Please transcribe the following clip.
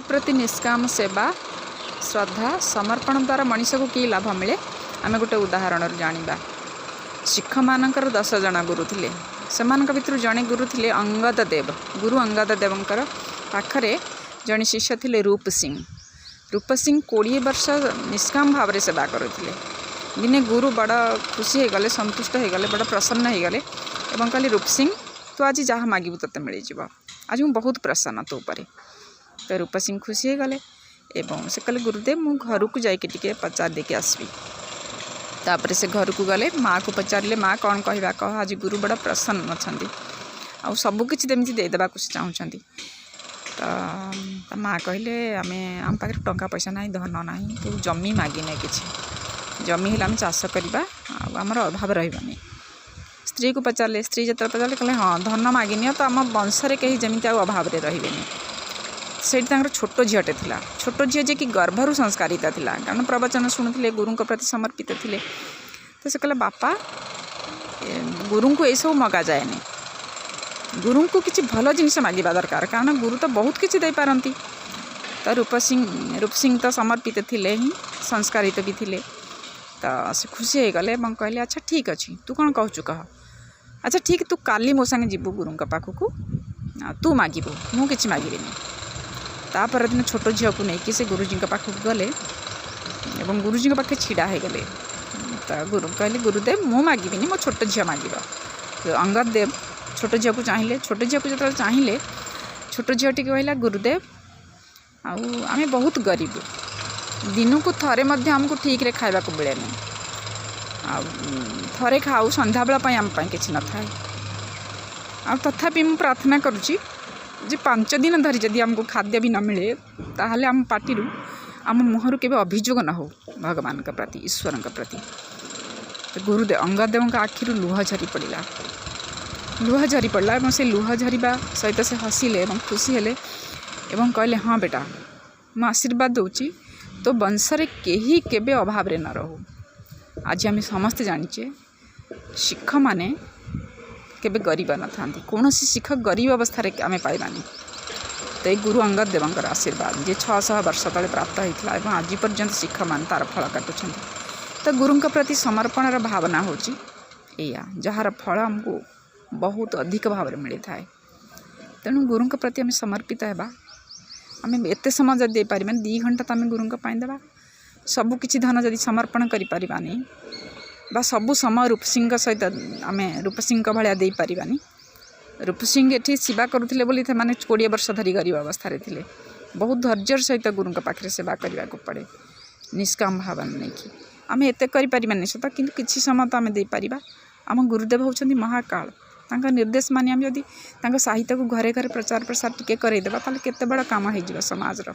प्रति निष्काम सेवा श्रद्धा समर्पण द्वारा मनीष को कि लाभ मिले आम गोटे उदाहरण जाना। शिख मानकर 10 जन गुरु थे से भितर जड़े गुरु थे अंगद देव। गुरु अंगद देवंकर पाखरे जड़े शिष्य थे रूप सिंह। 20 वर्ष निष्काम भाव में सेवा करते। दिने गुरु बड़ खुशी हो गले, संतुष्ट हो गले, बड़ प्रसन्न हो गले और कहले रूप सिंह तू आज जहाँ मागू ते मिल जाव, आज मुझे बहुत प्रसन्न तो पर। तो रूप सिंह खुशी हो गले एवं से कहले गुरुदेव मु घर को जाके पचार देके आसबी। तापर से घर को गले, माँ को पचारे माँ कौन कहवा कह, आज गुरु बड़ा प्रसन्न अच्छा आ सबकि देमी देदेबा चाहूँगी। तो माँ कहले आम पाखे टंका पैसा ना धन ना तू जमी मागिने किसी जमी है आम चाष करवा आमर अभाव रही। स्त्री को पचारे, स्त्री जो पचारे कहले हाँ धन मागिनी तो आम वंश कहीं जमी अभाव रे से छोट झीटे था। छोट झी जे कि गर्भर संस्कारिता था, कारण प्रवचन शुणुले गुरु प्रति समर्पित थे। तो से कहले बापा गुरु को यह सब मगा जाएनि, गुरु को किसी भल जिनस मांगा दरकार, कारण गुरु तो बहुत किसी दे पारती। तो रूप सिंह तो समर्पित थे ही, संस्कारित भी थे। तो से खुशी हो गले कहले अच्छा ठीक अच्छे तू कौन कहूँ कह, अच्छा ठीक तू काली मो संगे जीवु गुरु पाखक तू मागबू मु कि मागि। तापर दिन छोट झील को लेकिन से गुरुजी पाखक गले और गुरुजी पाखे छिड़ा हो गले। तो गुरु कहले गुरुदेव मु मागबिनी, मो छोट झील मागिब। तो अंगद देव छोट झील को चाहिए, छोट झील को जो चाहिए छोट झीलटी कहला गुरुदेव आमे बहुत गरीब, दिन को थरे आमको ठीक रे खाइबा को मिले नहीं, थरे खाऊ संध्या बेला आम किसी न थाए। तथापि मु प्रार्थना करुच्ची जे 5 दिन धरी जदि आमको खाद्य भी न मिले ताहले आम पार्टी आम मुहर के अभियोग न हो भगवान के प्रति, ईश्वर के प्रति। तो गुरुदेव अंगद देव आखिर लुह झरी पड़ा, लुह झरी पड़ा और से लुह झरिबा सहित से हसिले और खुशी हेले और कहले हाँ बेटा मु आशीर्वाद दूची तो वंशरे केही केबे अभाव रे न रहू। आज आम समस्ते जानिचे शिख माने केबे गरीब न था, कौन शिख गरीब अवस्था आम पाइबानी। तो गुरु अंगद देवंकर आशीर्वाद जे 600 वर्ष तले प्राप्त होता है आज पर्यंत शिख मान तार फल काटुं। तो गुरु प्रति समर्पण भावना हूँ या जार फल आमको बहुत अधिक भाव में मिली थाए। तेणु गुरु प्रति आम समर्पित है, आम एत समय जब दे पार 2 घंटा तो आम गुरु देवा, सबकि धन जदि समर्पण करें बा सबु समय रूप सिंह सहित आम रूप सिंह भाया दे पारानी। रूप सिंह ये सेवा करुले बोली माने 20 वर्ष धरी गरीब अवस्था थे, बहुत धैर्यर सहित गुरु पाखे सेवा करने को पड़े निष्काम भाव नहीं कि आम एत करें सत कि किसी समय तो आम दे पार। आम गुरुदेव होती महाकाल, तांका निर्देश मानी आम जदि साहित्य को घरे घरे प्रचार प्रसार टिके करदेबा ताले केते बड़ा काम हो समाज रो।